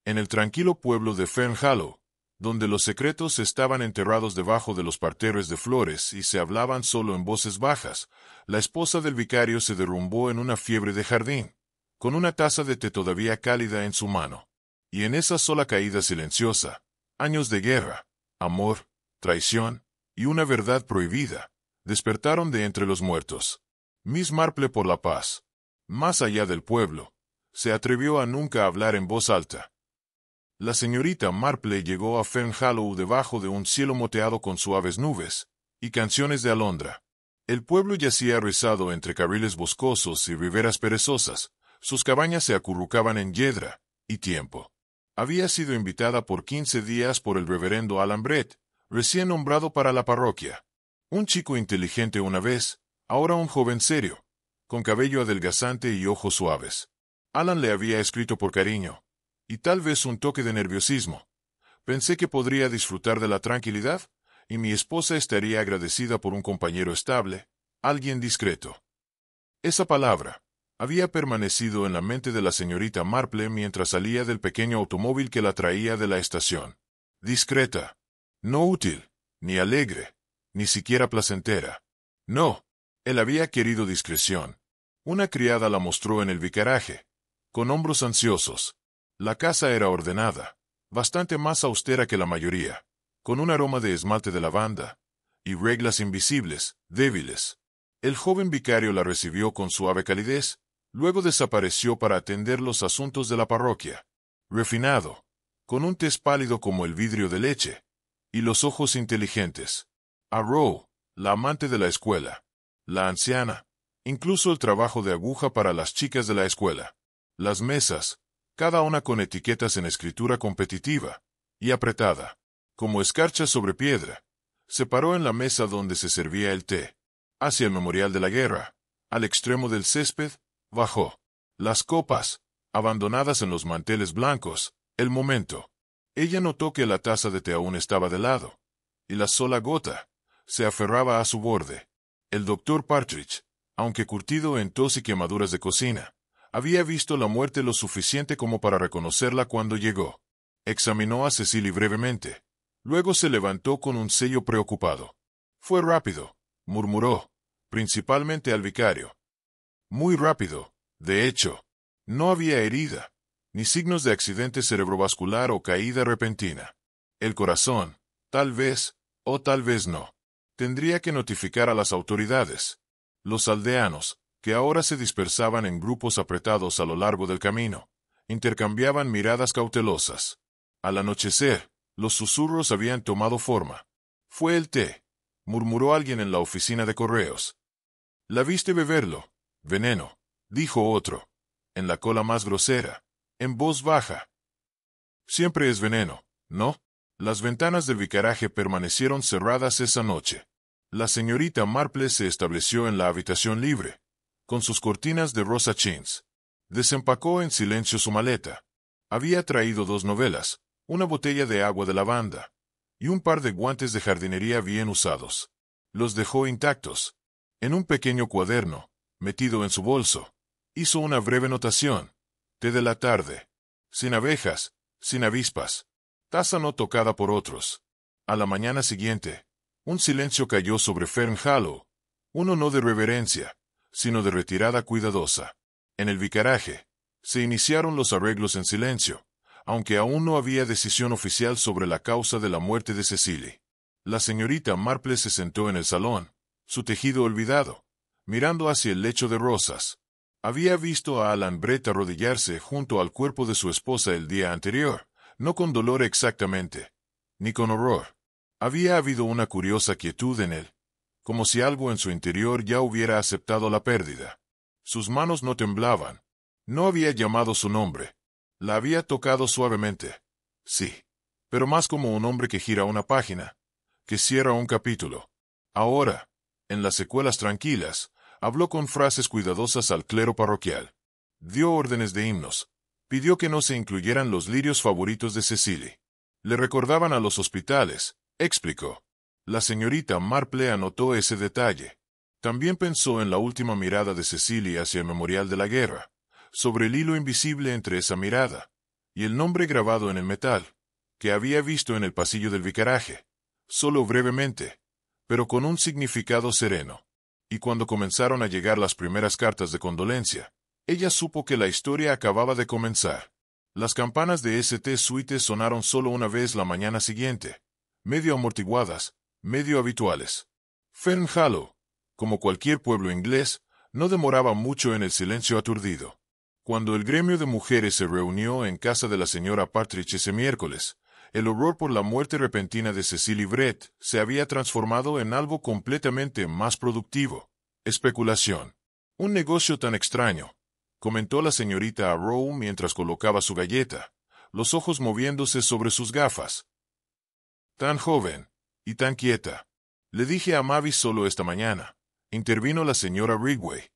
en el tranquilo pueblo de Fernhallow, donde los secretos estaban enterrados debajo de los parterres de flores y se hablaban solo en voces bajas, la esposa del vicario se derrumbó en una fiebre de jardín, con una taza de té todavía cálida en su mano. Y en esa sola caída silenciosa, años de guerra, amor, traición y una verdad prohibida, despertaron de entre los muertos. Miss Marple por la paz, más allá del pueblo, se atrevió a nunca hablar en voz alta. La señorita Marple llegó a Fernhallow debajo de un cielo moteado con suaves nubes y canciones de alondra. El pueblo yacía rizado entre carriles boscosos y riberas perezosas. Sus cabañas se acurrucaban en hiedra y tiempo. Había sido invitada por 15 días por el reverendo Alan Brett, recién nombrado para la parroquia. Un chico inteligente una vez, ahora un joven serio, con cabello adelgazante y ojos suaves. Alan le había escrito por cariño, y tal vez un toque de nerviosismo. Pensé que podría disfrutar de la tranquilidad, y mi esposa estaría agradecida por un compañero estable, alguien discreto. Esa palabra había permanecido en la mente de la señorita Marple mientras salía del pequeño automóvil que la traía de la estación. Discreta. No útil, ni alegre, ni siquiera placentera. No, él había querido discreción. Una criada la mostró en el vicaraje, con hombros ansiosos. La casa era ordenada, bastante más austera que la mayoría, con un aroma de esmalte de lavanda, y reglas invisibles, débiles. El joven vicario la recibió con suave calidez, luego desapareció para atender los asuntos de la parroquia. Refinado, con un tez pálido como el vidrio de leche, y los ojos inteligentes. A Roe, la amante de la escuela, la anciana, incluso el trabajo de aguja para las chicas de la escuela. Las mesas, cada una con etiquetas en escritura competitiva y apretada, como escarcha sobre piedra. Se paró en la mesa donde se servía el té, hacia el memorial de la guerra, al extremo del césped, bajó. Las copas, abandonadas en los manteles blancos, el momento. Ella notó que la taza de té aún estaba de lado, y la sola gota se aferraba a su borde. El doctor Partridge, aunque curtido en tos y quemaduras de cocina, había visto la muerte lo suficiente como para reconocerla cuando llegó. Examinó a Cecily brevemente. Luego se levantó con un sello preocupado. Fue rápido, murmuró, principalmente al vicario. Muy rápido, de hecho. No había herida, ni signos de accidente cerebrovascular o caída repentina. El corazón, tal vez, o tal vez no. Tendría que notificar a las autoridades. Los aldeanos, que ahora se dispersaban en grupos apretados a lo largo del camino, intercambiaban miradas cautelosas. Al anochecer, los susurros habían tomado forma. Fue el té, murmuró alguien en la oficina de correos. ¿La viste beberlo? Veneno, dijo otro, en la cola más grosera, en voz baja. Siempre es veneno, ¿no? Las ventanas del vicaraje permanecieron cerradas esa noche. La señorita Marple se estableció en la habitación libre, con sus cortinas de rosa chintz. Desempacó en silencio su maleta. Había traído 2 novelas, una botella de agua de lavanda, y un par de guantes de jardinería bien usados. Los dejó intactos. En un pequeño cuaderno, metido en su bolso, hizo una breve notación. Té de la tarde. Sin abejas, sin avispas. Taza no tocada por otros. A la mañana siguiente, un silencio cayó sobre Fernhallow. Uno no de reverencia, sino de retirada cuidadosa. En el vicaraje, se iniciaron los arreglos en silencio, aunque aún no había decisión oficial sobre la causa de la muerte de Cecily. La señorita Marple se sentó en el salón, su tejido olvidado, mirando hacia el lecho de rosas. Había visto a Alan Brett arrodillarse junto al cuerpo de su esposa el día anterior, no con dolor exactamente, ni con horror. Había habido una curiosa quietud en él, como si algo en su interior ya hubiera aceptado la pérdida. Sus manos no temblaban. No había llamado su nombre. La había tocado suavemente. Sí, pero más como un hombre que gira una página, que cierra un capítulo. Ahora, en las secuelas tranquilas, habló con frases cuidadosas al clero parroquial. Dio órdenes de himnos. Pidió que no se incluyeran los lirios favoritos de Cecily. Le recordaban a los hospitales, explicó. La señorita Marple anotó ese detalle. También pensó en la última mirada de Cecily hacia el memorial de la guerra, sobre el hilo invisible entre esa mirada y el nombre grabado en el metal, que había visto en el pasillo del vicaraje, solo brevemente, pero con un significado sereno. Y cuando comenzaron a llegar las primeras cartas de condolencia, ella supo que la historia acababa de comenzar. Las campanas de St. Suite sonaron solo una vez la mañana siguiente, medio amortiguadas, medio habituales. Fernhallow, como cualquier pueblo inglés, no demoraba mucho en el silencio aturdido. Cuando el gremio de mujeres se reunió en casa de la señora Partridge ese miércoles, el horror por la muerte repentina de Cecily Brett se había transformado en algo completamente más productivo. Especulación. Un negocio tan extraño, comentó la señorita Arrow mientras colocaba su galleta, los ojos moviéndose sobre sus gafas. Tan joven, y tan quieta. Le dije a Mavis solo esta mañana, intervino la señora Ridgway.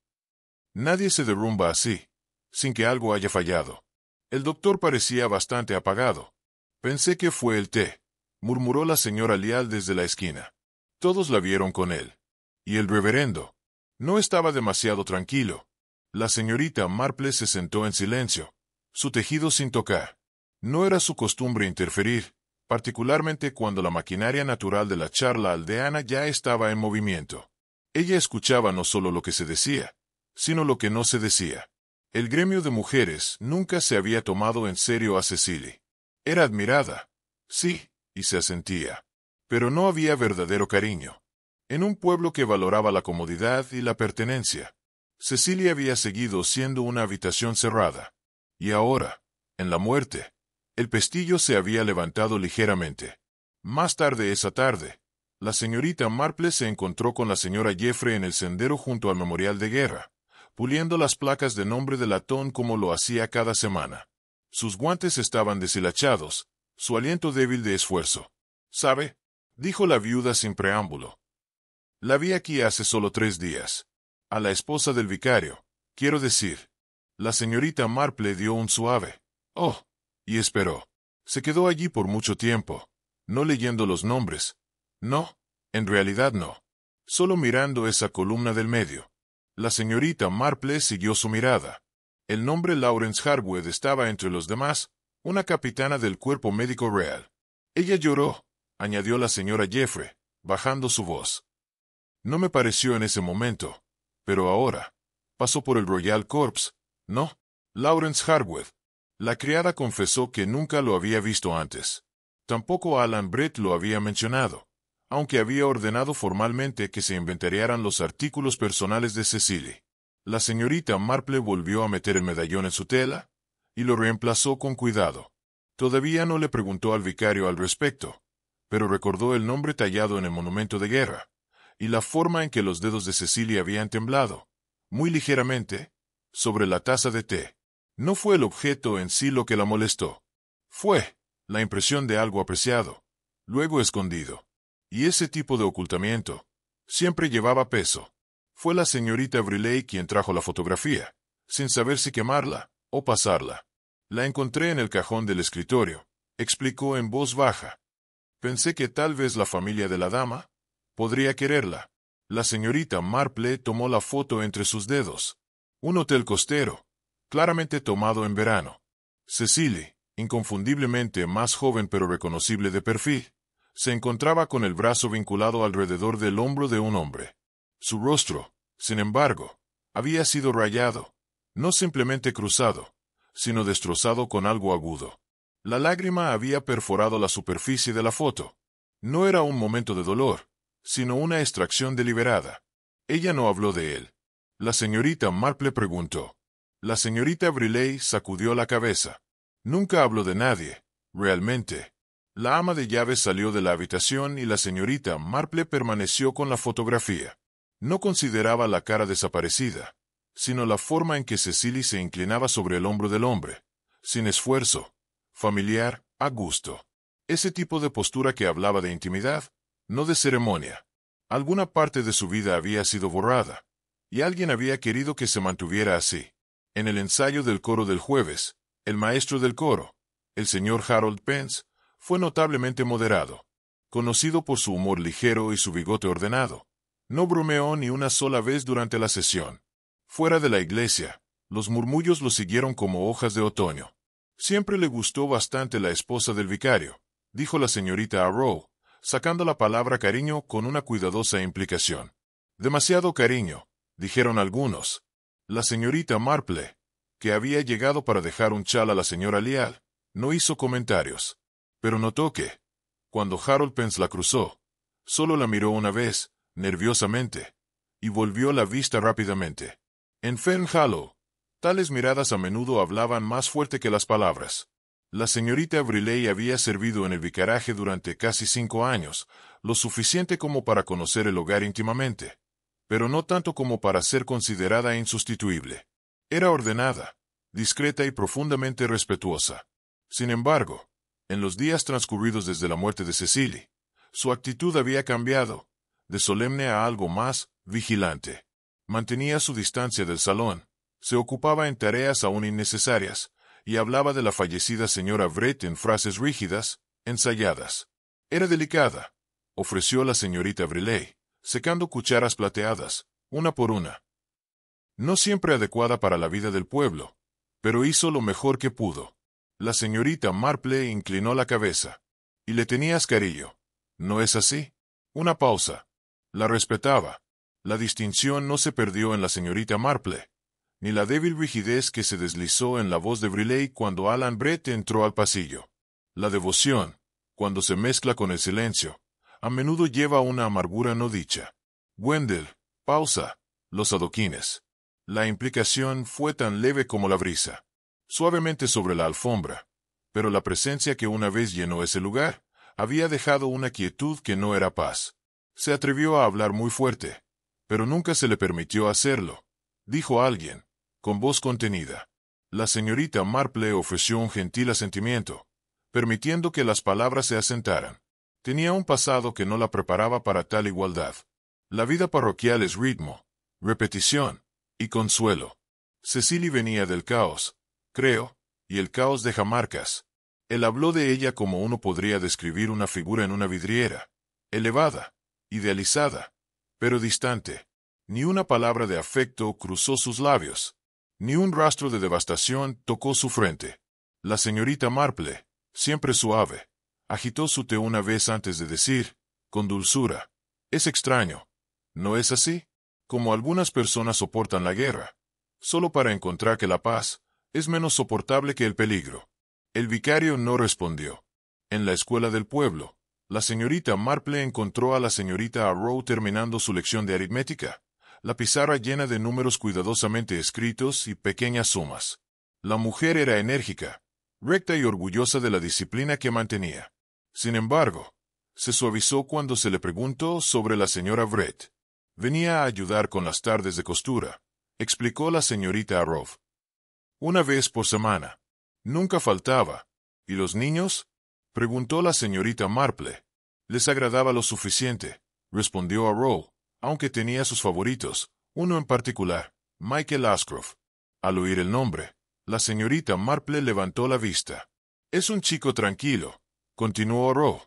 Nadie se derrumba así, sin que algo haya fallado. El doctor parecía bastante apagado. Pensé que fue el té, murmuró la señora Leal desde la esquina. Todos la vieron con él. Y el reverendo. No estaba demasiado tranquilo. La señorita Marple se sentó en silencio, su tejido sin tocar. No era su costumbre interferir, particularmente cuando la maquinaria natural de la charla aldeana ya estaba en movimiento. Ella escuchaba no solo lo que se decía, sino lo que no se decía. El gremio de mujeres nunca se había tomado en serio a Cecily. Era admirada, sí, y se asentía. Pero no había verdadero cariño. En un pueblo que valoraba la comodidad y la pertenencia, Cecily había seguido siendo una habitación cerrada. Y ahora, en la muerte, el pestillo se había levantado ligeramente. Más tarde esa tarde, la señorita Marple se encontró con la señora Jeffrey en el sendero junto al memorial de guerra, puliendo las placas de nombre de latón como lo hacía cada semana. Sus guantes estaban deshilachados, su aliento débil de esfuerzo. ¿Sabe?, dijo la viuda sin preámbulo. La vi aquí hace solo 3 días. A la esposa del vicario, quiero decir. La señorita Marple dio un suave «oh», y esperó. Se quedó allí por mucho tiempo, no leyendo los nombres. No, en realidad no. Solo mirando esa columna del medio. La señorita Marple siguió su mirada. El nombre Lawrence Harwood estaba entre los demás, una capitana del cuerpo médico real. Ella lloró, añadió la señora Jeffrey, bajando su voz. No me pareció en ese momento, pero ahora. Pasó por el Royal Corps, ¿no? Lawrence Harwood. La criada confesó que nunca lo había visto antes. Tampoco Alan Brett lo había mencionado, aunque había ordenado formalmente que se inventariaran los artículos personales de Cecily. La señorita Marple volvió a meter el medallón en su tela, y lo reemplazó con cuidado. Todavía no le preguntó al vicario al respecto, pero recordó el nombre tallado en el monumento de guerra, y la forma en que los dedos de Cecily habían temblado, muy ligeramente, sobre la taza de té. No fue el objeto en sí lo que la molestó. Fue la impresión de algo apreciado, luego escondido. Y ese tipo de ocultamiento siempre llevaba peso. Fue la señorita Briley quien trajo la fotografía, sin saber si quemarla o pasarla. La encontré en el cajón del escritorio, explicó en voz baja. Pensé que tal vez la familia de la dama podría quererla. La señorita Marple tomó la foto entre sus dedos. Un hotel costero, claramente tomado en verano. Cecily, inconfundiblemente más joven pero reconocible de perfil, se encontraba con el brazo vinculado alrededor del hombro de un hombre. Su rostro, sin embargo, había sido rayado, no simplemente cruzado, sino destrozado con algo agudo. La lágrima había perforado la superficie de la foto. No era un momento de dolor, sino una extracción deliberada. Ella no habló de él. La señorita Marple preguntó. La señorita Briley sacudió la cabeza. Nunca habló de nadie, realmente. La ama de llaves salió de la habitación y la señorita Marple permaneció con la fotografía. No consideraba la cara desaparecida, sino la forma en que Cecily se inclinaba sobre el hombro del hombre, sin esfuerzo, familiar, a gusto. Ese tipo de postura que hablaba de intimidad, no de ceremonia. Alguna parte de su vida había sido borrada, y alguien había querido que se mantuviera así. En el ensayo del coro del jueves, el maestro del coro, el señor Harold Pence, fue notablemente moderado. Conocido por su humor ligero y su bigote ordenado, no bromeó ni una sola vez durante la sesión. Fuera de la iglesia, los murmullos lo siguieron como hojas de otoño. Siempre le gustó bastante la esposa del vicario, dijo la señorita Arrow, sacando la palabra cariño con una cuidadosa implicación. Demasiado cariño, dijeron algunos. La señorita Marple, que había llegado para dejar un chal a la señora Leal, no hizo comentarios. Pero notó que, cuando Harold Pence la cruzó, solo la miró una vez, nerviosamente, y volvió la vista rápidamente. En Fernhallow, tales miradas a menudo hablaban más fuerte que las palabras. La señorita Briley había servido en el vicaraje durante casi 5 años, lo suficiente como para conocer el hogar íntimamente, pero no tanto como para ser considerada insustituible. Era ordenada, discreta y profundamente respetuosa. Sin embargo, en los días transcurridos desde la muerte de Cecily, su actitud había cambiado, de solemne a algo más vigilante. Mantenía su distancia del salón, se ocupaba en tareas aún innecesarias, y hablaba de la fallecida señora Brett en frases rígidas, ensayadas. Era delicada, ofreció la señorita Briley, secando cucharas plateadas, una por una. No siempre adecuada para la vida del pueblo, pero hizo lo mejor que pudo. La señorita Marple inclinó la cabeza. Y le tenías cariño. ¿No es así? Una pausa. La respetaba. La distinción no se perdió en la señorita Marple, ni la débil rigidez que se deslizó en la voz de Briley cuando Alan Brett entró al pasillo. La devoción, cuando se mezcla con el silencio, a menudo lleva una amargura no dicha. Wendell, pausa, los adoquines. La implicación fue tan leve como la brisa, suavemente sobre la alfombra, pero la presencia que una vez llenó ese lugar, había dejado una quietud que no era paz. Se atrevió a hablar muy fuerte, pero nunca se le permitió hacerlo, dijo alguien, con voz contenida. La señorita Marple ofreció un gentil asentimiento, permitiendo que las palabras se asentaran. Tenía un pasado que no la preparaba para tal igualdad. La vida parroquial es ritmo, repetición y consuelo. Cecily venía del caos, creo, y el caos deja marcas. Él habló de ella como uno podría describir una figura en una vidriera, elevada, idealizada, pero distante. Ni una palabra de afecto cruzó sus labios, ni un rastro de devastación tocó su frente. La señorita Marple, siempre suave, agitó su té una vez antes de decir, con dulzura, es extraño, ¿no es así? Como algunas personas soportan la guerra, solo para encontrar que la paz es menos soportable que el peligro. El vicario no respondió. En la escuela del pueblo, la señorita Marple encontró a la señorita Arrow terminando su lección de aritmética, la pizarra llena de números cuidadosamente escritos y pequeñas sumas. La mujer era enérgica, recta y orgullosa de la disciplina que mantenía. Sin embargo, se suavizó cuando se le preguntó sobre la señora Brett. Venía a ayudar con las tardes de costura, explicó la señorita Arrow. Una vez por semana. Nunca faltaba. ¿Y los niños? Preguntó la señorita Marple. Les agradaba lo suficiente, respondió Arrow, aunque tenía sus favoritos, uno en particular, Michael Ashcroft. Al oír el nombre, la señorita Marple levantó la vista. Es un chico tranquilo, continuó Arrow.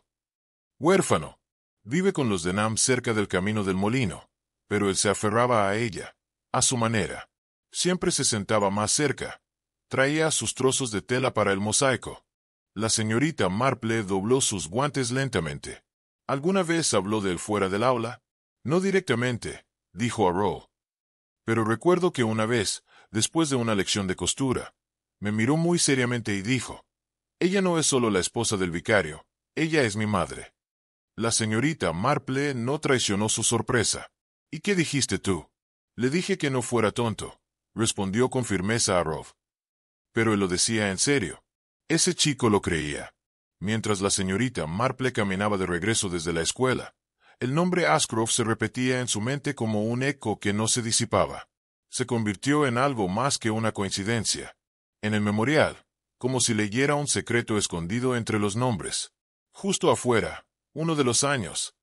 Huérfano. Vive con los Denham cerca del camino del molino, pero él se aferraba a ella, a su manera. Siempre se sentaba más cerca. Traía sus trozos de tela para el mosaico. La señorita Marple dobló sus guantes lentamente. ¿Alguna vez habló de él fuera del aula? No directamente, dijo Arrow. Pero recuerdo que una vez, después de una lección de costura, me miró muy seriamente y dijo, ella no es solo la esposa del vicario, ella es mi madre. La señorita Marple no traicionó su sorpresa. ¿Y qué dijiste tú? Le dije que no fuera tonto, respondió con firmeza Arrow. Pero él lo decía en serio. Ese chico lo creía. Mientras la señorita Marple caminaba de regreso desde la escuela, el nombre Ashcroft se repetía en su mente como un eco que no se disipaba. Se convirtió en algo más que una coincidencia. En el memorial, como si leyera un secreto escondido entre los nombres. Justo afuera, uno de los años.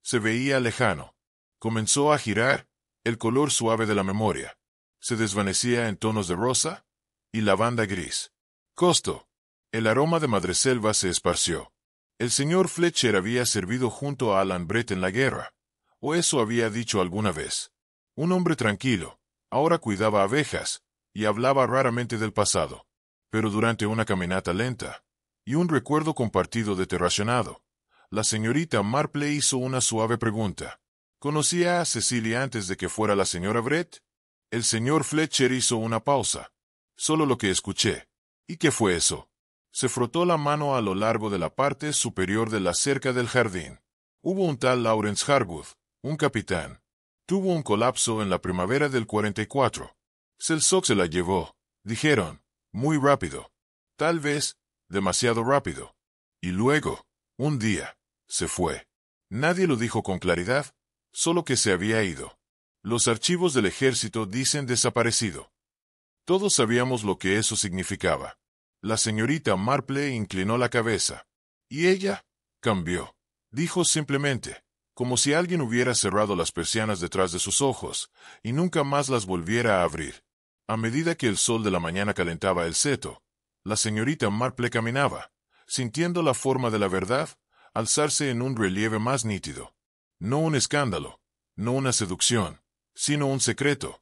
Se veía lejano. Comenzó a girar, el color suave de la memoria. Se desvanecía en tonos de rosa y lavanda gris. Costo. El aroma de madreselva se esparció. El señor Fletcher había servido junto a Alan Brett en la guerra, o eso había dicho alguna vez. Un hombre tranquilo, ahora cuidaba abejas, y hablaba raramente del pasado. Pero durante una caminata lenta, y un recuerdo compartido de terracionado, la señorita Marple hizo una suave pregunta. ¿Conocía a Cecilia antes de que fuera la señora Brett? El señor Fletcher hizo una pausa. Solo lo que escuché. ¿Y qué fue eso? Se frotó la mano a lo largo de la parte superior de la cerca del jardín. Hubo un tal Lawrence Harwood, un capitán. Tuvo un colapso en la primavera del 44. Selsock se la llevó, dijeron, muy rápido. Tal vez, demasiado rápido. Y luego, un día, se fue. Nadie lo dijo con claridad, solo que se había ido. Los archivos del ejército dicen desaparecido. Todos sabíamos lo que eso significaba. La señorita Marple inclinó la cabeza. ¿Y ella? Cambió. Dijo simplemente, como si alguien hubiera cerrado las persianas detrás de sus ojos, y nunca más las volviera a abrir. A medida que el sol de la mañana calentaba el seto, la señorita Marple caminaba, sintiendo la forma de la verdad, alzarse en un relieve más nítido. No un escándalo, no una seducción, sino un secreto,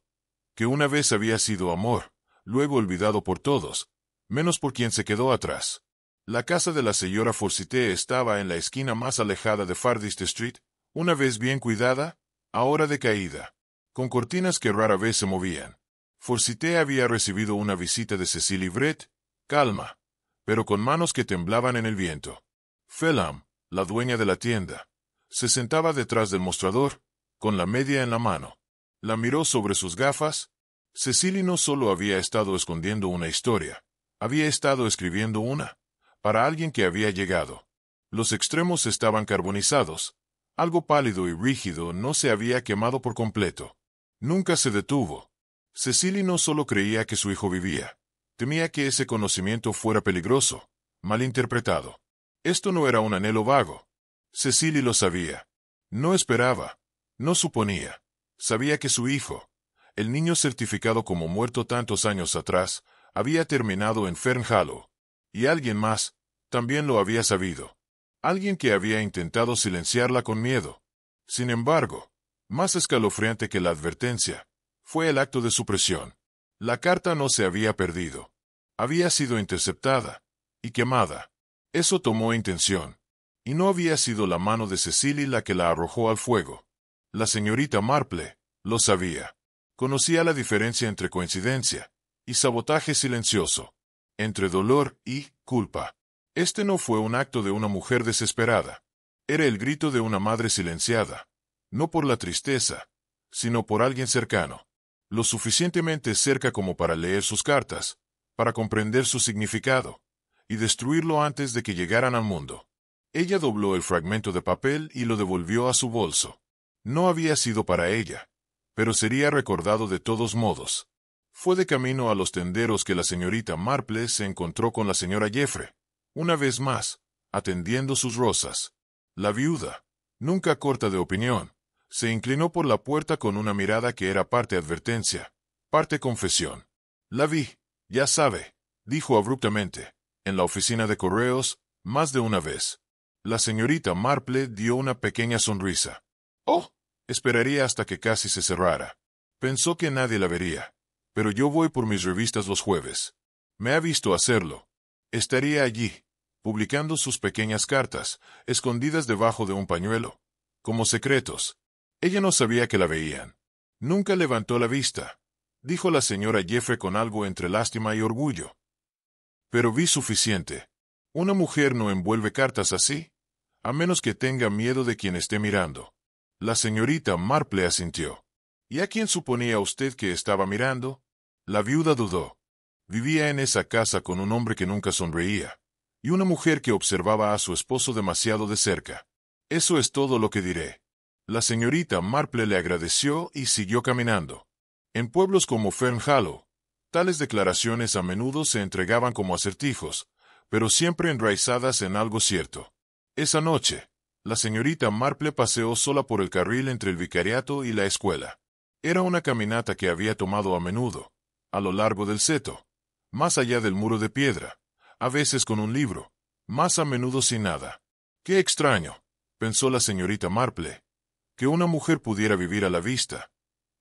que una vez había sido amor, luego olvidado por todos, menos por quien se quedó atrás. La casa de la señora Forsyte estaba en la esquina más alejada de Fardist Street, una vez bien cuidada, ahora decaída, con cortinas que rara vez se movían. Forsyte había recibido una visita de Cecily Brett, calma, pero con manos que temblaban en el viento. Phelan, la dueña de la tienda, se sentaba detrás del mostrador, con la media en la mano. La miró sobre sus gafas. Cecily no solo había estado escondiendo una historia, había estado escribiendo una, para alguien que había llegado. Los extremos estaban carbonizados. Algo pálido y rígido no se había quemado por completo. Nunca se detuvo. Cecily no solo creía que su hijo vivía, temía que ese conocimiento fuera peligroso, malinterpretado. Esto no era un anhelo vago. Cecily lo sabía. No esperaba, no suponía. Sabía que su hijo, el niño certificado como muerto tantos años atrás, había terminado en Fern Hollow. Y alguien más, también lo había sabido. Alguien que había intentado silenciarla con miedo. Sin embargo, más escalofriante que la advertencia, fue el acto de supresión. La carta no se había perdido. Había sido interceptada y quemada. Eso tomó intención. Y no había sido la mano de Cecily la que la arrojó al fuego. La señorita Marple lo sabía. Conocía la diferencia entre coincidencia y sabotaje silencioso, entre dolor y culpa. Este no fue un acto de una mujer desesperada. Era el grito de una madre silenciada, no por la tristeza, sino por alguien cercano, lo suficientemente cerca como para leer sus cartas, para comprender su significado, y destruirlo antes de que llegaran al mundo. Ella dobló el fragmento de papel y lo devolvió a su bolso. No había sido para ella, pero sería recordado de todos modos. Fue de camino a los tenderos que la señorita Marple se encontró con la señora Jeffrey, una vez más, atendiendo sus rosas. La viuda, nunca corta de opinión, se inclinó por la puerta con una mirada que era parte advertencia, parte confesión. La vi, ya sabe, dijo abruptamente, en la oficina de correos, más de una vez. La señorita Marple dio una pequeña sonrisa. Oh, esperaría hasta que casi se cerrara. Pensó que nadie la vería. Pero yo voy por mis revistas los jueves. Me ha visto hacerlo. Estaría allí, publicando sus pequeñas cartas, escondidas debajo de un pañuelo, como secretos. Ella no sabía que la veían. Nunca levantó la vista, dijo la señora Jeffrey con algo entre lástima y orgullo. Pero vi suficiente. Una mujer no envuelve cartas así, a menos que tenga miedo de quien esté mirando. La señorita Marple asintió. ¿Y a quién suponía usted que estaba mirando? La viuda dudó. Vivía en esa casa con un hombre que nunca sonreía, y una mujer que observaba a su esposo demasiado de cerca. Eso es todo lo que diré. La señorita Marple le agradeció y siguió caminando. En pueblos como Fern Hollow, tales declaraciones a menudo se entregaban como acertijos, pero siempre enraizadas en algo cierto. Esa noche, la señorita Marple paseó sola por el carril entre el vicariato y la escuela. Era una caminata que había tomado a menudo, a lo largo del seto, más allá del muro de piedra, a veces con un libro, más a menudo sin nada. Qué extraño, pensó la señorita Marple, que una mujer pudiera vivir a la vista,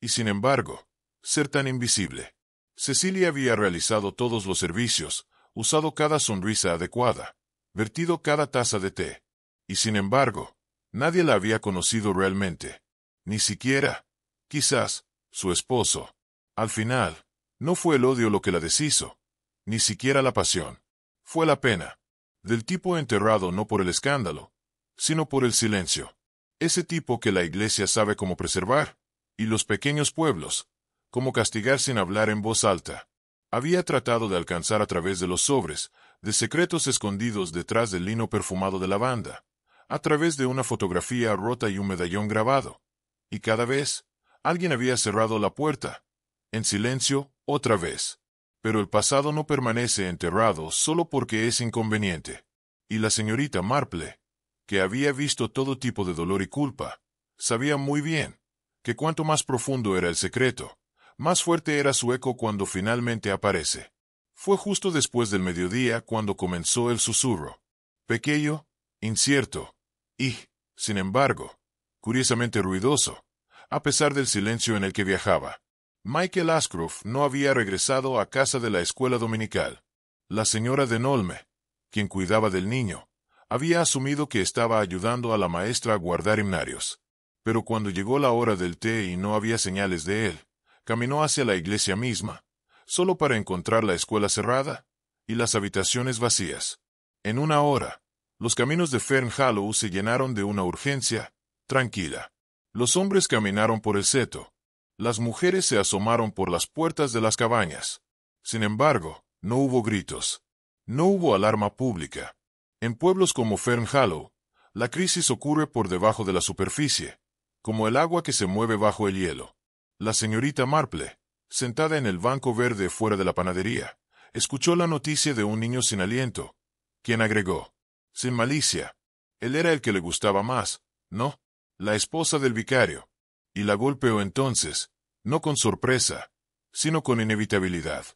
y sin embargo, ser tan invisible. Cecilia había realizado todos los servicios, usado cada sonrisa adecuada, vertido cada taza de té. Y sin embargo, nadie la había conocido realmente. Ni siquiera, quizás, su esposo. Al final, no fue el odio lo que la deshizo, ni siquiera la pasión. Fue la pena. Del tipo enterrado no por el escándalo, sino por el silencio. Ese tipo que la iglesia sabe cómo preservar, y los pequeños pueblos, cómo castigar sin hablar en voz alta. Había tratado de alcanzar a través de los sobres, de secretos escondidos detrás del lino perfumado de lavanda, a través de una fotografía rota y un medallón grabado. Y cada vez, alguien había cerrado la puerta. En silencio, otra vez. Pero el pasado no permanece enterrado solo porque es inconveniente. Y la señorita Marple, que había visto todo tipo de dolor y culpa, sabía muy bien que cuanto más profundo era el secreto, más fuerte era su eco cuando finalmente aparece. Fue justo después del mediodía cuando comenzó el susurro. Pequeño, incierto, y, sin embargo, curiosamente ruidoso, a pesar del silencio en el que viajaba. Michael Ashcroft no había regresado a casa de la escuela dominical. La señora Denolme, quien cuidaba del niño, había asumido que estaba ayudando a la maestra a guardar himnarios. Pero cuando llegó la hora del té y no había señales de él, caminó hacia la iglesia misma, solo para encontrar la escuela cerrada y las habitaciones vacías. En una hora, los caminos de Fern Hollow se llenaron de una urgencia tranquila. Los hombres caminaron por el seto. Las mujeres se asomaron por las puertas de las cabañas. Sin embargo, no hubo gritos. No hubo alarma pública. En pueblos como Fern Hollow, la crisis ocurre por debajo de la superficie, como el agua que se mueve bajo el hielo. La señorita Marple, sentada en el banco verde fuera de la panadería, escuchó la noticia de un niño sin aliento, quien agregó, sin malicia, él era el que le gustaba más, ¿no? La esposa del vicario. Y la golpeó entonces, no con sorpresa, sino con inevitabilidad.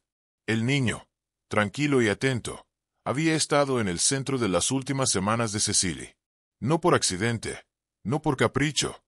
El niño, tranquilo y atento, había estado en el centro de las últimas semanas de Cecily. No por accidente, no por capricho.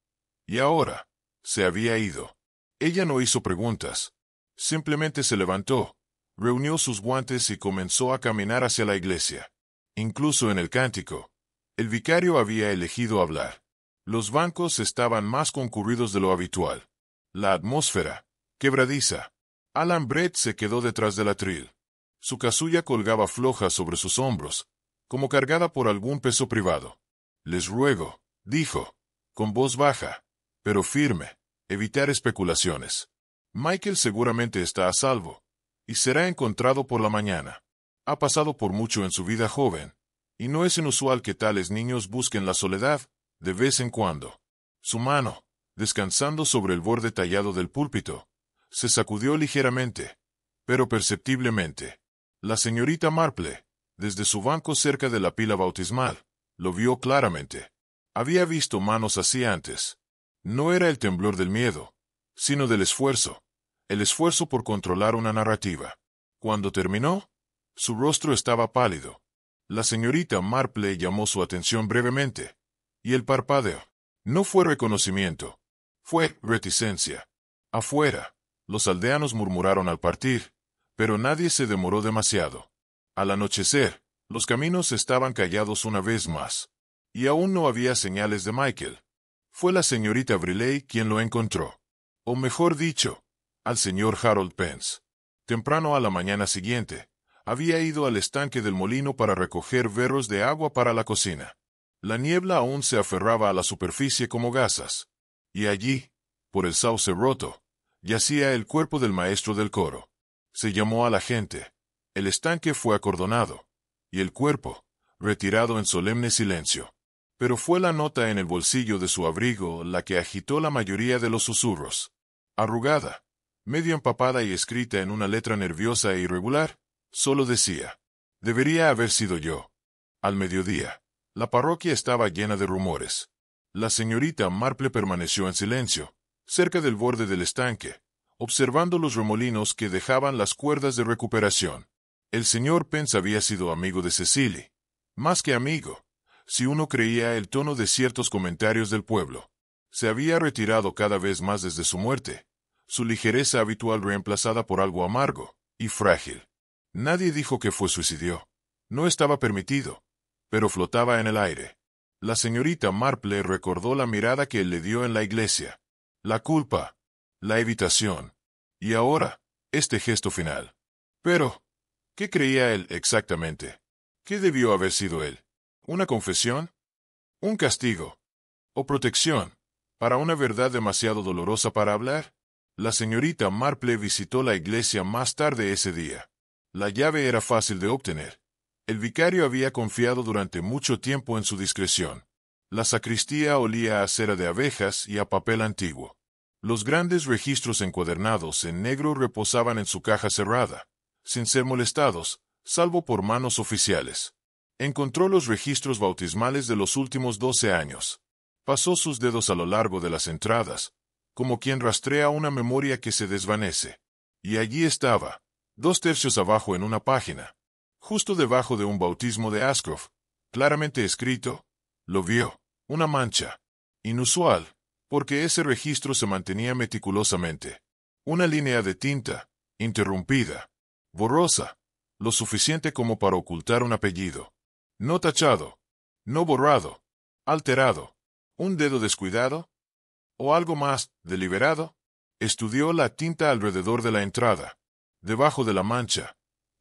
Y ahora, se había ido. Ella no hizo preguntas. Simplemente se levantó, reunió sus guantes y comenzó a caminar hacia la iglesia. Incluso en el cántico, el vicario había elegido hablar. Los bancos estaban más concurridos de lo habitual. La atmósfera, quebradiza. Alan Brett se quedó detrás del atril. Su casulla colgaba floja sobre sus hombros, como cargada por algún peso privado. Les ruego, dijo, con voz baja, pero firme, evitar especulaciones. Michael seguramente está a salvo, y será encontrado por la mañana. Ha pasado por mucho en su vida joven, y no es inusual que tales niños busquen la soledad, de vez en cuando. Su mano, descansando sobre el borde tallado del púlpito, se sacudió ligeramente, pero perceptiblemente. La señorita Marple, desde su banco cerca de la pila bautismal, lo vio claramente. Había visto manos así antes. No era el temblor del miedo, sino del esfuerzo. El esfuerzo por controlar una narrativa. Cuando terminó, su rostro estaba pálido. La señorita Marple llamó su atención brevemente. Y el parpadeo. No fue reconocimiento. Fue reticencia. Afuera, los aldeanos murmuraron al partir, pero nadie se demoró demasiado. Al anochecer, los caminos estaban callados una vez más. Y aún no había señales de Michael. Fue la señorita Briley quien lo encontró. O mejor dicho, al señor Harold Pence. Temprano a la mañana siguiente, había ido al estanque del molino para recoger berros de agua para la cocina. La niebla aún se aferraba a la superficie como gasas. Y allí, por el sauce roto, yacía el cuerpo del maestro del coro. Se llamó a la gente. El estanque fue acordonado. Y el cuerpo, retirado en solemne silencio. Pero fue la nota en el bolsillo de su abrigo la que agitó la mayoría de los susurros. Arrugada, medio empapada y escrita en una letra nerviosa e irregular, solo decía, debería haber sido yo. Al mediodía, la parroquia estaba llena de rumores. La señorita Marple permaneció en silencio, cerca del borde del estanque, observando los remolinos que dejaban las cuerdas de recuperación. El señor Pence había sido amigo de Cecily. Más que amigo, si uno creía el tono de ciertos comentarios del pueblo. Se había retirado cada vez más desde su muerte, su ligereza habitual reemplazada por algo amargo y frágil. Nadie dijo que fue suicidio. No estaba permitido, pero flotaba en el aire. La señorita Marple recordó la mirada que él le dio en la iglesia. La culpa, la evitación, y ahora, este gesto final. Pero, ¿qué creía él exactamente? ¿Qué debió haber sido él? ¿Una confesión? ¿Un castigo? ¿O protección? ¿Para una verdad demasiado dolorosa para hablar? La señorita Marple visitó la iglesia más tarde ese día. La llave era fácil de obtener. El vicario había confiado durante mucho tiempo en su discreción. La sacristía olía a cera de abejas y a papel antiguo. Los grandes registros encuadernados en negro reposaban en su caja cerrada, sin ser molestados, salvo por manos oficiales. Encontró los registros bautismales de los últimos 12 años. Pasó sus dedos a lo largo de las entradas, como quien rastrea una memoria que se desvanece. Y allí estaba, 2/3 abajo en una página, justo debajo de un bautismo de Ascroft, claramente escrito. Lo vio, una mancha. Inusual, porque ese registro se mantenía meticulosamente. Una línea de tinta, interrumpida, borrosa, lo suficiente como para ocultar un apellido. No tachado, no borrado, alterado. ¿Un dedo descuidado? ¿O algo más, deliberado? Estudió la tinta alrededor de la entrada. Debajo de la mancha,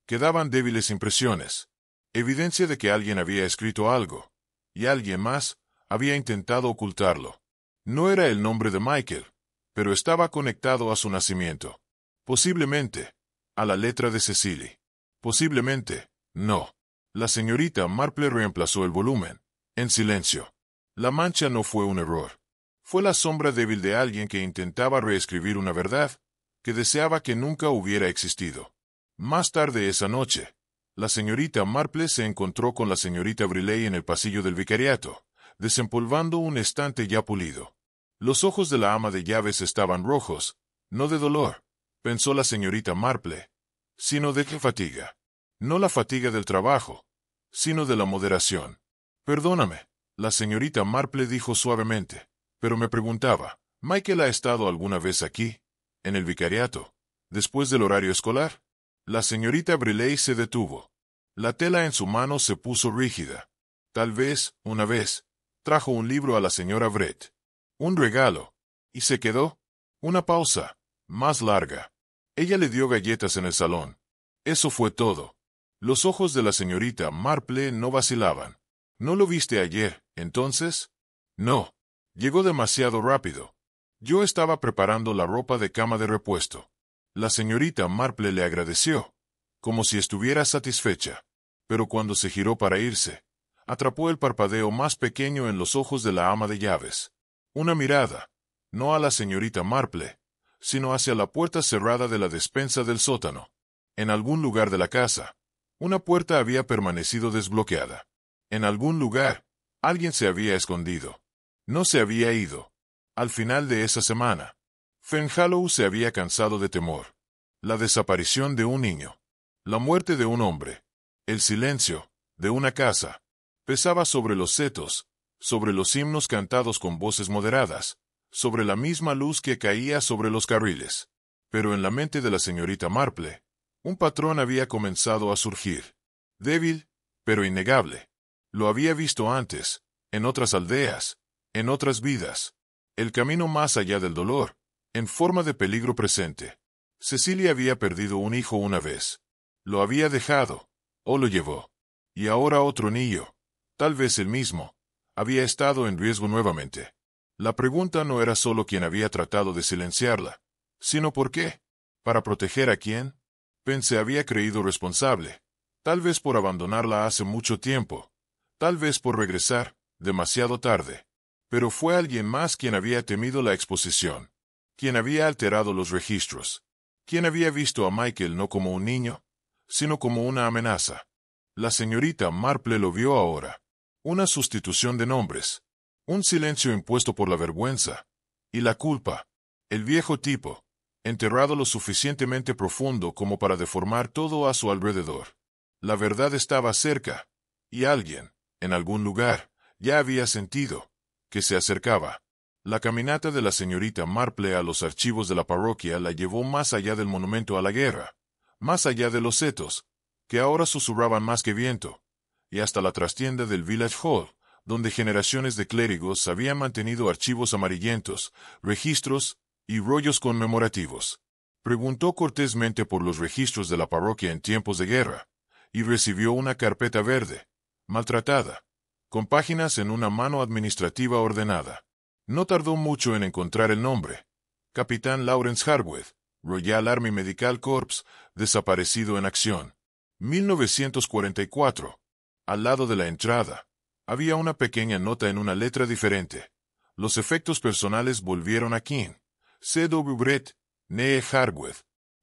quedaban débiles impresiones. Evidencia de que alguien había escrito algo, y alguien más había intentado ocultarlo. No era el nombre de Michael, pero estaba conectado a su nacimiento. Posiblemente, a la letra de Cecily. Posiblemente, no. La señorita Marple reemplazó el volumen, en silencio. La mancha no fue un error. Fue la sombra débil de alguien que intentaba reescribir una verdad, que deseaba que nunca hubiera existido. Más tarde esa noche, la señorita Marple se encontró con la señorita Briley en el pasillo del vicariato, desempolvando un estante ya pulido. Los ojos de la ama de llaves estaban rojos, no de dolor, pensó la señorita Marple, sino de fatiga. No la fatiga del trabajo, sino de la moderación. Perdóname, la señorita Marple dijo suavemente, pero me preguntaba, ¿Michael ha estado alguna vez aquí, en el vicariato, después del horario escolar? La señorita Briley se detuvo. La tela en su mano se puso rígida. Tal vez, una vez, trajo un libro a la señora Brett. Un regalo. Y se quedó. Una pausa, más larga. Ella le dio galletas en el salón. Eso fue todo. Los ojos de la señorita Marple no vacilaban. ¿No lo viste ayer, entonces? No. Llegó demasiado rápido. Yo estaba preparando la ropa de cama de repuesto. La señorita Marple le agradeció, como si estuviera satisfecha. Pero cuando se giró para irse, atrapó el parpadeo más pequeño en los ojos de la ama de llaves. Una mirada, no a la señorita Marple, sino hacia la puerta cerrada de la despensa del sótano. En algún lugar de la casa, una puerta había permanecido desbloqueada. En algún lugar, alguien se había escondido. No se había ido. Al final de esa semana, Fenhallow se había cansado de temor. La desaparición de un niño. La muerte de un hombre. El silencio, de una casa. Pesaba sobre los setos, sobre los himnos cantados con voces moderadas, sobre la misma luz que caía sobre los carriles. Pero en la mente de la señorita Marple, un patrón había comenzado a surgir. Débil, pero innegable. Lo había visto antes, en otras aldeas, en otras vidas. El camino más allá del dolor, en forma de peligro presente. Cecilia había perdido un hijo una vez. Lo había dejado, o lo llevó. Y ahora otro niño, tal vez el mismo, había estado en riesgo nuevamente. La pregunta no era solo quién había tratado de silenciarla, sino por qué. ¿Para proteger a quién? Penn se había creído responsable, tal vez por abandonarla hace mucho tiempo, tal vez por regresar, demasiado tarde. Pero fue alguien más quien había temido la exposición, quien había alterado los registros, quien había visto a Michael no como un niño, sino como una amenaza. La señorita Marple lo vio ahora. Una sustitución de nombres, un silencio impuesto por la vergüenza y la culpa. El viejo tipo, enterrado lo suficientemente profundo como para deformar todo a su alrededor. La verdad estaba cerca, y alguien, en algún lugar, ya había sentido que se acercaba. La caminata de la señorita Marple a los archivos de la parroquia la llevó más allá del monumento a la guerra, más allá de los setos, que ahora susurraban más que viento, y hasta la trastienda del Village Hall, donde generaciones de clérigos habían mantenido archivos amarillentos, registros y rollos conmemorativos. Preguntó cortésmente por los registros de la parroquia en tiempos de guerra, y recibió una carpeta verde, maltratada, con páginas en una mano administrativa ordenada. No tardó mucho en encontrar el nombre: Capitán Lawrence Harwood, Royal Army Medical Corps, desaparecido en acción. 1944. Al lado de la entrada, había una pequeña nota en una letra diferente. Los efectos personales volvieron a King. C.W. Brett, nee Harwood.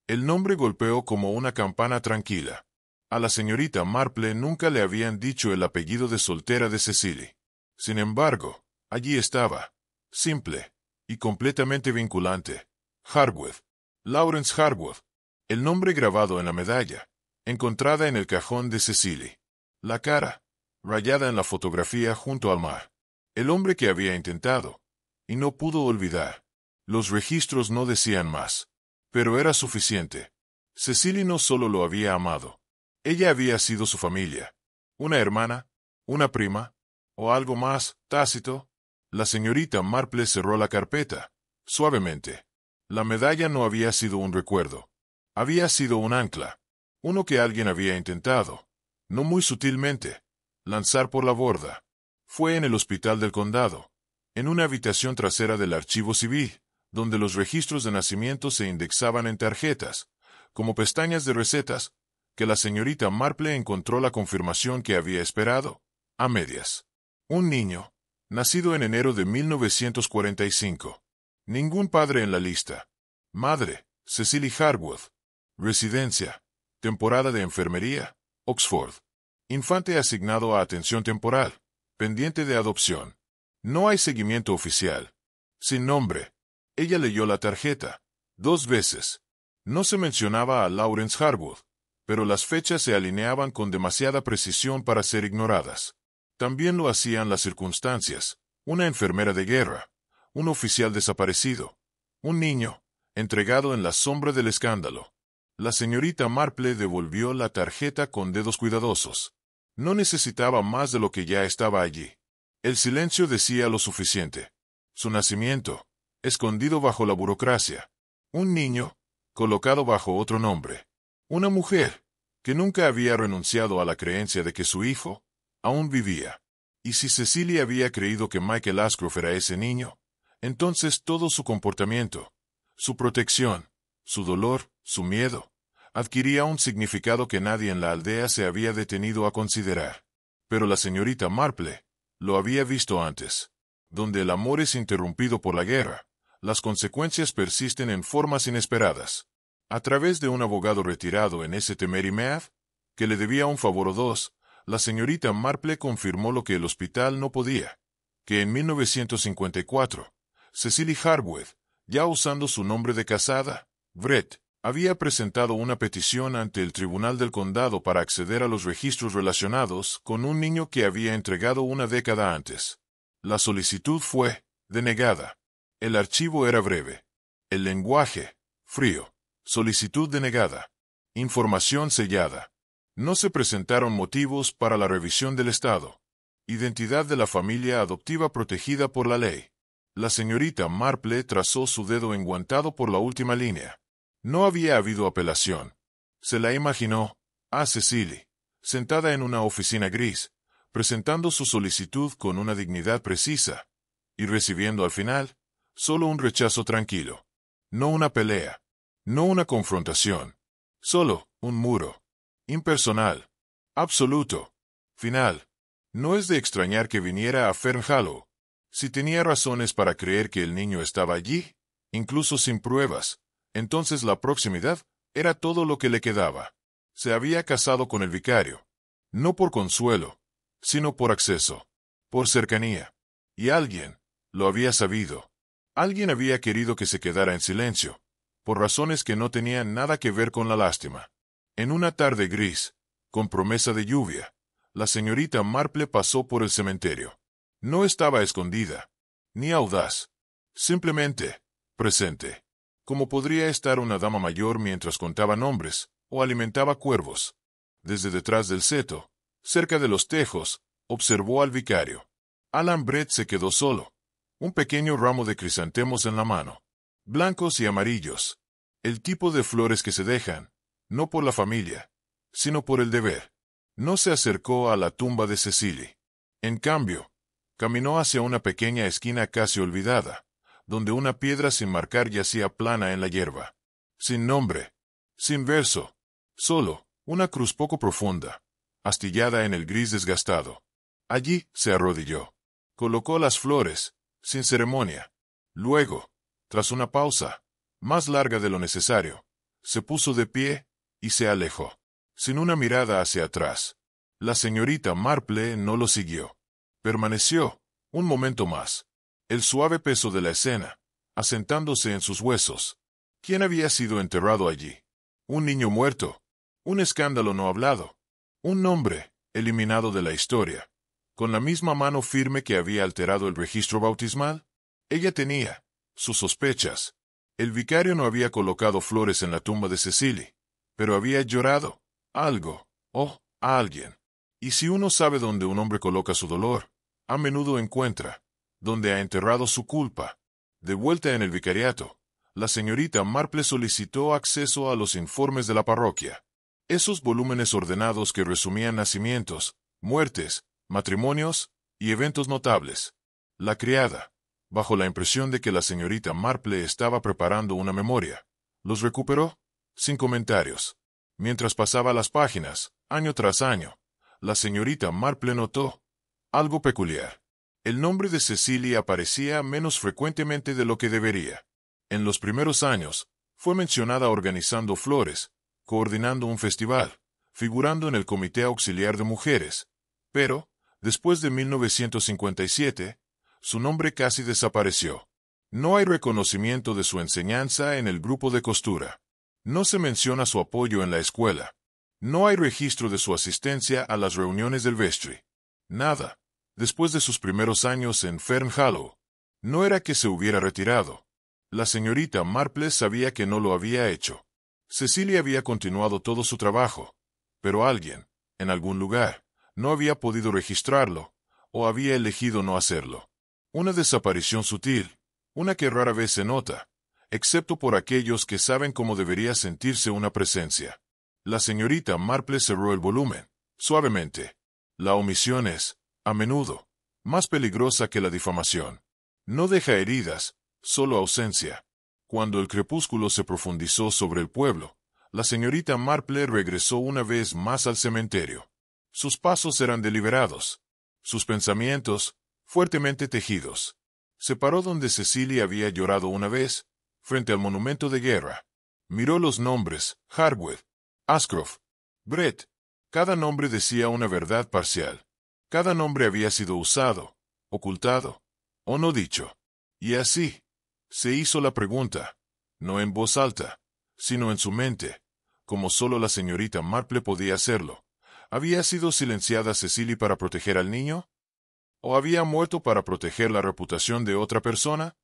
El nombre golpeó como una campana tranquila. A la señorita Marple nunca le habían dicho el apellido de soltera de Cecily. Sin embargo, allí estaba, simple y completamente vinculante: Harwood. Lawrence Harwood. El nombre grabado en la medalla, encontrada en el cajón de Cecily. La cara, rayada en la fotografía junto al mar. El hombre que había intentado, y no pudo olvidar. Los registros no decían más, pero era suficiente. Cecily no solo lo había amado. Ella había sido su familia. Una hermana, una prima, o algo más tácito. La señorita Marple cerró la carpeta, suavemente. La medalla no había sido un recuerdo. Había sido un ancla. Uno que alguien había intentado, no muy sutilmente, lanzar por la borda. Fue en el hospital del condado, en una habitación trasera del archivo civil, donde los registros de nacimiento se indexaban en tarjetas, como pestañas de recetas, que la señorita Marple encontró la confirmación que había esperado, a medias. Un niño, nacido en enero de 1945. Ningún padre en la lista. Madre, Cecily Harwood. Residencia, temporada de enfermería, Oxford. Infante asignado a atención temporal, pendiente de adopción. No hay seguimiento oficial. Sin nombre. Ella leyó la tarjeta 2 veces. No se mencionaba a Lawrence Harwood, pero las fechas se alineaban con demasiada precisión para ser ignoradas. También lo hacían las circunstancias: una enfermera de guerra, un oficial desaparecido, un niño, entregado en la sombra del escándalo. La señorita Marple devolvió la tarjeta con dedos cuidadosos. No necesitaba más de lo que ya estaba allí. El silencio decía lo suficiente. Su nacimiento, escondido bajo la burocracia. Un niño, colocado bajo otro nombre. Una mujer, que nunca había renunciado a la creencia de que su hijo aún vivía. Y si Cecily había creído que Michael Ashcroft era ese niño, entonces todo su comportamiento, su protección, su dolor, su miedo, adquiría un significado que nadie en la aldea se había detenido a considerar. Pero la señorita Marple lo había visto antes. Donde el amor es interrumpido por la guerra, las consecuencias persisten en formas inesperadas. A través de un abogado retirado en St. Mary Mead, que le debía un favor o dos, la señorita Marple confirmó lo que el hospital no podía, que en 1954, Cecily Harwood, ya usando su nombre de casada, Brett, había presentado una petición ante el Tribunal del Condado para acceder a los registros relacionados con un niño que había entregado una década antes. La solicitud fue denegada. El archivo era breve. El lenguaje, frío. Solicitud denegada. Información sellada. No se presentaron motivos para la revisión del estado. Identidad de la familia adoptiva protegida por la ley. La señorita Marple trazó su dedo enguantado por la última línea. No había habido apelación. Se la imaginó, a Cecily, sentada en una oficina gris, presentando su solicitud con una dignidad precisa, y recibiendo al final, solo un rechazo tranquilo. No una pelea. No una confrontación. Solo un muro. Impersonal. Absoluto. Final. No es de extrañar que viniera a Fern Hollow. Si tenía razones para creer que el niño estaba allí, incluso sin pruebas, entonces la proximidad era todo lo que le quedaba. Se había casado con el vicario. No por consuelo, sino por acceso. Por cercanía. Y alguien lo había sabido. Alguien había querido que se quedara en silencio, por razones que no tenían nada que ver con la lástima. En una tarde gris, con promesa de lluvia, la señorita Marple pasó por el cementerio. No estaba escondida, ni audaz. Simplemente, presente. Como podría estar una dama mayor mientras contaba nombres, o alimentaba cuervos. Desde detrás del seto, cerca de los tejos, observó al vicario. Alan Brett se quedó solo, un pequeño ramo de crisantemos en la mano, blancos y amarillos, el tipo de flores que se dejan, no por la familia, sino por el deber. No se acercó a la tumba de Cecily. En cambio, caminó hacia una pequeña esquina casi olvidada, donde una piedra sin marcar yacía plana en la hierba. Sin nombre, sin verso, solo una cruz poco profunda, astillada en el gris desgastado. Allí se arrodilló. Colocó las flores, sin ceremonia. Luego, tras una pausa, más larga de lo necesario, se puso de pie y se alejó, sin una mirada hacia atrás. La señorita Marple no lo siguió. Permaneció un momento más. El suave peso de la escena, asentándose en sus huesos. ¿Quién había sido enterrado allí? Un niño muerto. Un escándalo no hablado. Un nombre, eliminado de la historia. Con la misma mano firme que había alterado el registro bautismal. Ella tenía sus sospechas. El vicario no había colocado flores en la tumba de Cecily, pero había llorado algo, o a alguien. Y si uno sabe dónde un hombre coloca su dolor, a menudo encuentra donde ha enterrado su culpa. De vuelta en el vicariato, la señorita Marple solicitó acceso a los informes de la parroquia. Esos volúmenes ordenados que resumían nacimientos, muertes, matrimonios y eventos notables. La criada, bajo la impresión de que la señorita Marple estaba preparando una memoria, los recuperó, sin comentarios. Mientras pasaba las páginas, año tras año, la señorita Marple notó algo peculiar. El nombre de Cecily aparecía menos frecuentemente de lo que debería. En los primeros años, fue mencionada organizando flores, coordinando un festival, figurando en el Comité Auxiliar de Mujeres, pero, después de 1957, su nombre casi desapareció. No hay reconocimiento de su enseñanza en el grupo de costura. No se menciona su apoyo en la escuela. No hay registro de su asistencia a las reuniones del vestry. Nada. Después de sus primeros años en Fern Hollow, no era que se hubiera retirado. La señorita Marple sabía que no lo había hecho. Cecilia había continuado todo su trabajo, pero alguien, en algún lugar, no había podido registrarlo, o había elegido no hacerlo. Una desaparición sutil, una que rara vez se nota, excepto por aquellos que saben cómo debería sentirse una presencia. La señorita Marple cerró el volumen, suavemente. La omisión es, a menudo, más peligrosa que la difamación. No deja heridas, solo ausencia. Cuando el crepúsculo se profundizó sobre el pueblo, la señorita Marple regresó una vez más al cementerio. Sus pasos eran deliberados, sus pensamientos, fuertemente tejidos. Se paró donde Cecily había llorado una vez, frente al monumento de guerra. Miró los nombres, Harwood, Ashcroft, Brett. Cada nombre decía una verdad parcial. Cada nombre había sido usado, ocultado, o no dicho. Y así, se hizo la pregunta, no en voz alta, sino en su mente, como solo la señorita Marple podía hacerlo. ¿Había sido silenciada Cecily para proteger al niño? ¿O había muerto para proteger la reputación de otra persona?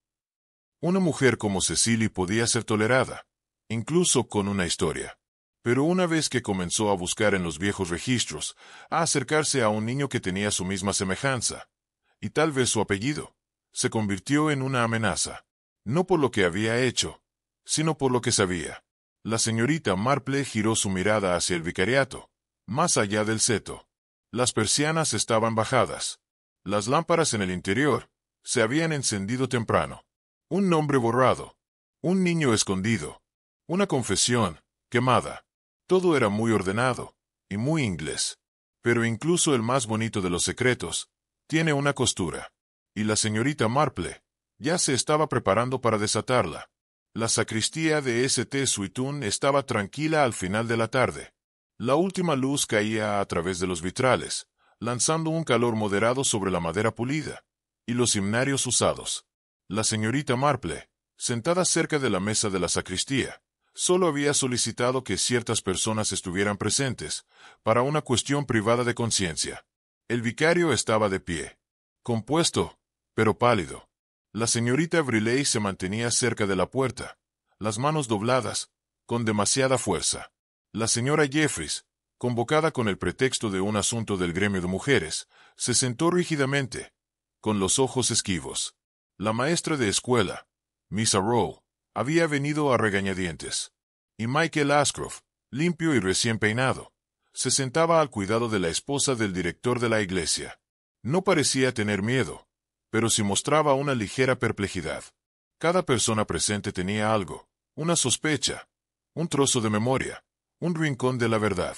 Una mujer como Cecily podía ser tolerada, incluso con una historia. Pero una vez que comenzó a buscar en los viejos registros, a acercarse a un niño que tenía su misma semejanza, y tal vez su apellido, se convirtió en una amenaza. No por lo que había hecho, sino por lo que sabía. La señorita Marple giró su mirada hacia el vicariato, más allá del seto. Las persianas estaban bajadas. Las lámparas en el interior se habían encendido temprano. Un nombre borrado. Un niño escondido. Una confesión quemada. Todo era muy ordenado y muy inglés. Pero incluso el más bonito de los secretos tiene una costura. Y la señorita Marple ya se estaba preparando para desatarla. La sacristía de St. Suitun estaba tranquila al final de la tarde. La última luz caía a través de los vitrales, lanzando un calor moderado sobre la madera pulida y los himnarios usados. La señorita Marple, sentada cerca de la mesa de la sacristía, solo había solicitado que ciertas personas estuvieran presentes para una cuestión privada de conciencia. El vicario estaba de pie, compuesto, pero pálido. La señorita Briley se mantenía cerca de la puerta, las manos dobladas, con demasiada fuerza. La señora Jeffries, convocada con el pretexto de un asunto del gremio de mujeres, se sentó rígidamente, con los ojos esquivos. La maestra de escuela, Miss Arrow, había venido a regañadientes. Y Michael Ashcroft, limpio y recién peinado, se sentaba al cuidado de la esposa del director de la iglesia. No parecía tener miedo, pero sí mostraba una ligera perplejidad. Cada persona presente tenía algo, una sospecha, un trozo de memoria, un rincón de la verdad.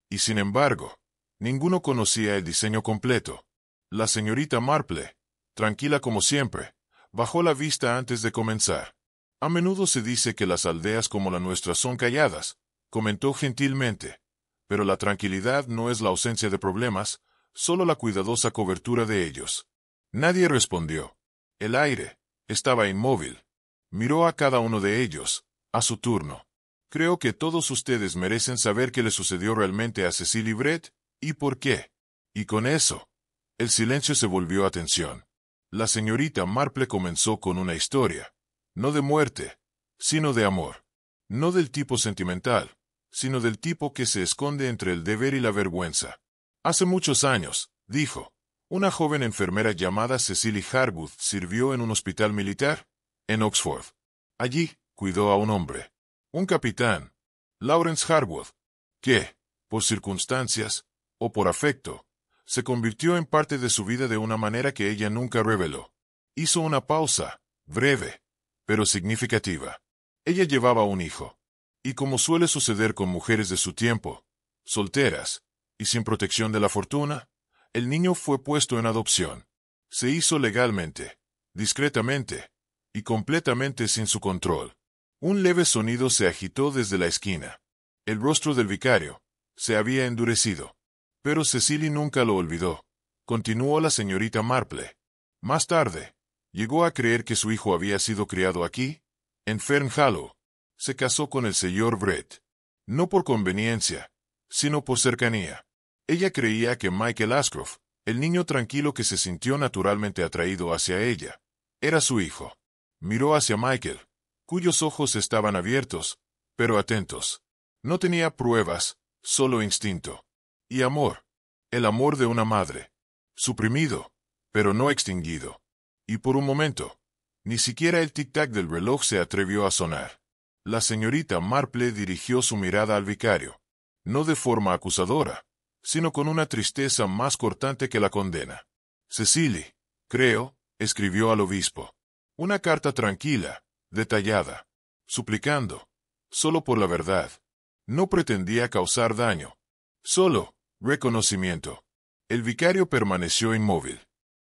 Y sin embargo, ninguno conocía el diseño completo. La señorita Marple, tranquila como siempre, bajó la vista antes de comenzar. A menudo se dice que las aldeas como la nuestra son calladas, comentó gentilmente. Pero la tranquilidad no es la ausencia de problemas, solo la cuidadosa cobertura de ellos. Nadie respondió. El aire estaba inmóvil. Miró a cada uno de ellos, a su turno. Creo que todos ustedes merecen saber qué le sucedió realmente a Cecily Brett, y por qué. Y con eso, el silencio se volvió a tensión. La señorita Marple comenzó con una historia, no de muerte, sino de amor. No del tipo sentimental, sino del tipo que se esconde entre el deber y la vergüenza. Hace muchos años, dijo, una joven enfermera llamada Cecily Harwood sirvió en un hospital militar, en Oxford. Allí, cuidó a un hombre, un capitán, Lawrence Harwood, que, por circunstancias, o por afecto, se convirtió en parte de su vida de una manera que ella nunca reveló. Hizo una pausa, breve, pero significativa. Ella llevaba un hijo. Y como suele suceder con mujeres de su tiempo, solteras, y sin protección de la fortuna, el niño fue puesto en adopción. Se hizo legalmente, discretamente, y completamente sin su control. Un leve sonido se agitó desde la esquina. El rostro del vicario se había endurecido. Pero Cecily nunca lo olvidó. Continuó la señorita Marple. Más tarde, llegó a creer que su hijo había sido criado aquí, en Fernhallow. Se casó con el señor Brett. No por conveniencia, sino por cercanía. Ella creía que Michael Ashcroft, el niño tranquilo que se sintió naturalmente atraído hacia ella, era su hijo. Miró hacia Michael, cuyos ojos estaban abiertos, pero atentos. No tenía pruebas, solo instinto. Y amor. El amor de una madre. Suprimido, pero no extinguido. Y por un momento, ni siquiera el tic-tac del reloj se atrevió a sonar. La señorita Marple dirigió su mirada al vicario, no de forma acusadora, sino con una tristeza más cortante que la condena. Cecily, creo, escribió al obispo. Una carta tranquila, detallada, suplicando, solo por la verdad. No pretendía causar daño, solo reconocimiento. El vicario permaneció inmóvil.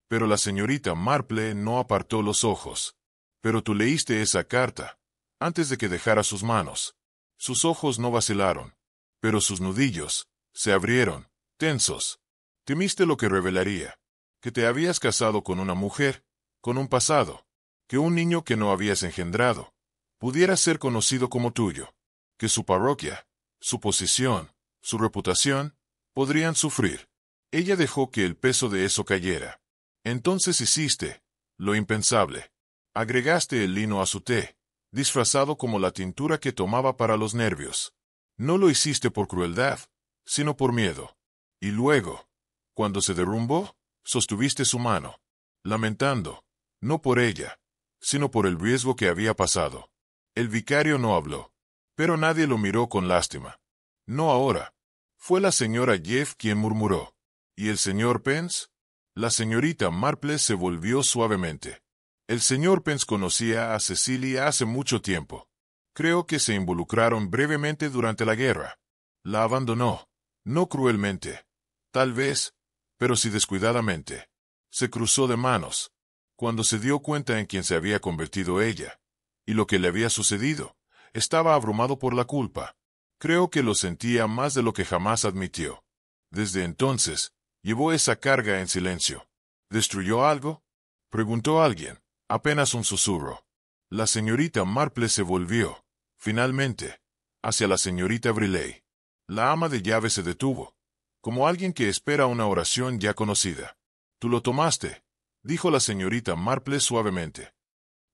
Pero la señorita Marple no apartó los ojos. Pero tú leíste esa carta, antes de que dejara sus manos. Sus ojos no vacilaron, pero sus nudillos se abrieron, tensos. Temiste lo que revelaría, que te habías casado con una mujer, con un pasado, que un niño que no habías engendrado, pudiera ser conocido como tuyo, que su parroquia, su posición, su reputación, podrían sufrir. Ella dejó que el peso de eso cayera. Entonces hiciste lo impensable. Agregaste el lino a su té, disfrazado como la tintura que tomaba para los nervios. No lo hiciste por crueldad, sino por miedo. Y luego, cuando se derrumbó, sostuviste su mano, lamentando, no por ella, sino por el riesgo que había pasado. El vicario no habló, pero nadie lo miró con lástima. No ahora. Fue la señora Jeff quien murmuró. ¿Y el señor Pence? La señorita Marple se volvió suavemente. El señor Pence conocía a Cecily hace mucho tiempo. Creo que se involucraron brevemente durante la guerra. La abandonó, no cruelmente, tal vez, pero sí descuidadamente. Se cruzó de manos. Cuando se dio cuenta en quién se había convertido ella, y lo que le había sucedido, estaba abrumado por la culpa. Creo que lo sentía más de lo que jamás admitió. Desde entonces, llevó esa carga en silencio. ¿Destruyó algo?, preguntó alguien, apenas un susurro. La señorita Marple se volvió, finalmente, hacia la señorita Briley. La ama de llaves se detuvo, como alguien que espera una oración ya conocida. «Tú lo tomaste», dijo la señorita Marple suavemente.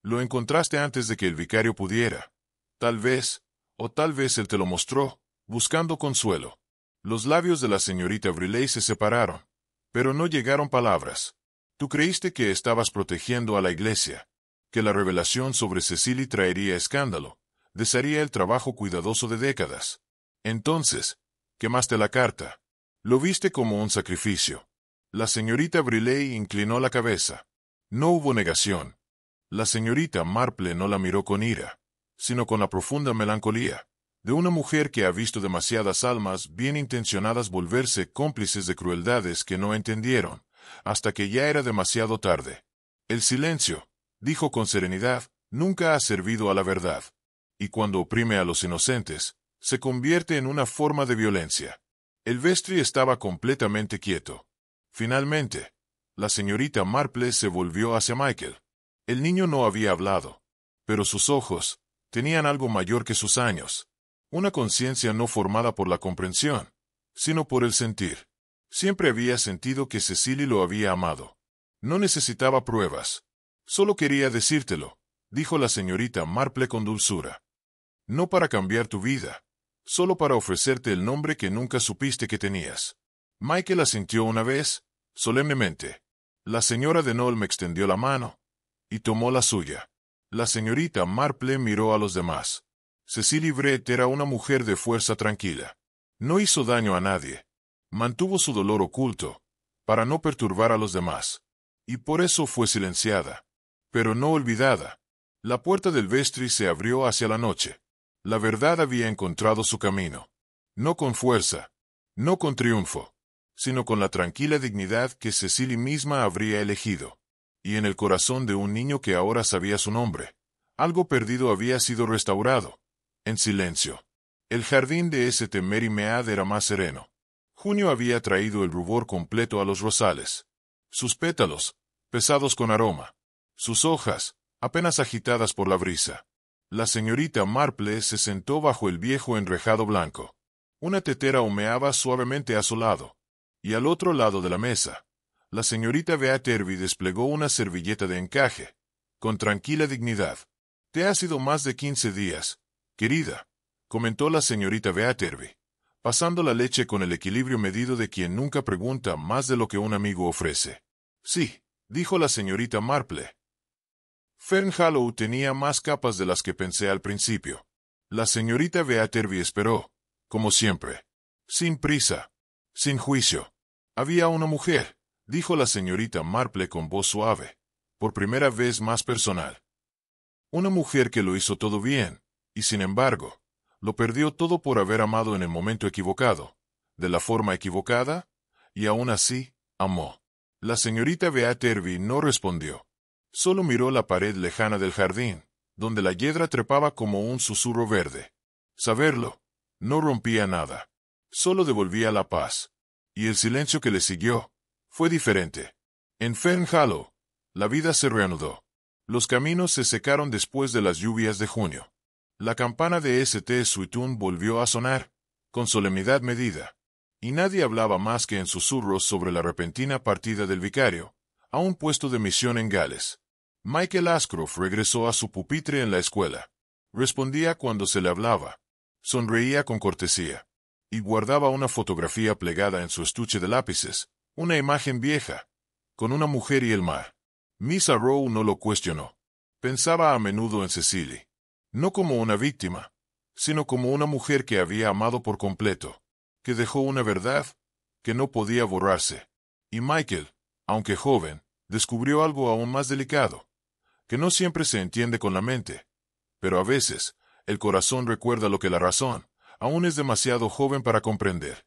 «Lo encontraste antes de que el vicario pudiera. Tal vez, o tal vez él te lo mostró, buscando consuelo. Los labios de la señorita Briley se separaron, pero no llegaron palabras. Tú creíste que estabas protegiendo a la iglesia, que la revelación sobre Cecily traería escándalo, desharía el trabajo cuidadoso de décadas. Entonces, quemaste la carta. Lo viste como un sacrificio. La señorita Briley inclinó la cabeza. No hubo negación. La señorita Marple no la miró con ira, sino con la profunda melancolía de una mujer que ha visto demasiadas almas bien intencionadas volverse cómplices de crueldades que no entendieron, hasta que ya era demasiado tarde. El silencio, dijo con serenidad, nunca ha servido a la verdad, y cuando oprime a los inocentes, se convierte en una forma de violencia. El Vestry estaba completamente quieto. Finalmente, la señorita Marple se volvió hacia Michael. El niño no había hablado, pero sus ojos tenían algo mayor que sus años. Una conciencia no formada por la comprensión, sino por el sentir. Siempre había sentido que Cecily lo había amado. No necesitaba pruebas. Solo quería decírtelo, dijo la señorita Marple con dulzura. No para cambiar tu vida, solo para ofrecerte el nombre que nunca supiste que tenías. Michael asintió una vez, solemnemente. La señora de Nolme extendió la mano y tomó la suya. La señorita Marple miró a los demás. Cecily Brett era una mujer de fuerza tranquila. No hizo daño a nadie. Mantuvo su dolor oculto, para no perturbar a los demás. Y por eso fue silenciada, pero no olvidada. La puerta del Vestry se abrió hacia la noche. La verdad había encontrado su camino. No con fuerza, no con triunfo, sino con la tranquila dignidad que Cecily misma habría elegido. Y en el corazón de un niño que ahora sabía su nombre, algo perdido había sido restaurado. En silencio. El jardín de St. Mary Mead era más sereno. Junio había traído el rubor completo a los rosales. Sus pétalos, pesados con aroma. Sus hojas, apenas agitadas por la brisa. La señorita Marple se sentó bajo el viejo enrejado blanco. Una tetera humeaba suavemente a su lado. Y al otro lado de la mesa, la señorita Beaterby desplegó una servilleta de encaje, con tranquila dignidad. «Te ha sido más de 15 días, querida», comentó la señorita Beaterby, pasando la leche con el equilibrio medido de quien nunca pregunta más de lo que un amigo ofrece. «Sí», dijo la señorita Marple. «Fernhallow tenía más capas de las que pensé al principio». La señorita Beaterby esperó, como siempre, sin prisa, sin juicio. «Había una mujer», dijo la señorita Marple con voz suave, por primera vez más personal. «Una mujer que lo hizo todo bien, y sin embargo, lo perdió todo por haber amado en el momento equivocado, de la forma equivocada, y aún así, amó». La señorita Beaterby no respondió. Solo miró la pared lejana del jardín, donde la hiedra trepaba como un susurro verde. Saberlo no rompía nada, solo devolvía la paz. Y el silencio que le siguió fue diferente. En Fernhallow, la vida se reanudó. Los caminos se secaron después de las lluvias de junio. La campana de St. Suitun volvió a sonar, con solemnidad medida, y nadie hablaba más que en susurros sobre la repentina partida del vicario, a un puesto de misión en Gales. Michael Ascroft regresó a su pupitre en la escuela. Respondía cuando se le hablaba. Sonreía con cortesía. Y guardaba una fotografía plegada en su estuche de lápices, una imagen vieja, con una mujer y el mar. Miss Arrow no lo cuestionó. Pensaba a menudo en Cecily. No como una víctima, sino como una mujer que había amado por completo, que dejó una verdad que no podía borrarse. Y Michael, aunque joven, descubrió algo aún más delicado, que no siempre se entiende con la mente, pero a veces el corazón recuerda lo que la razón aún es demasiado joven para comprender.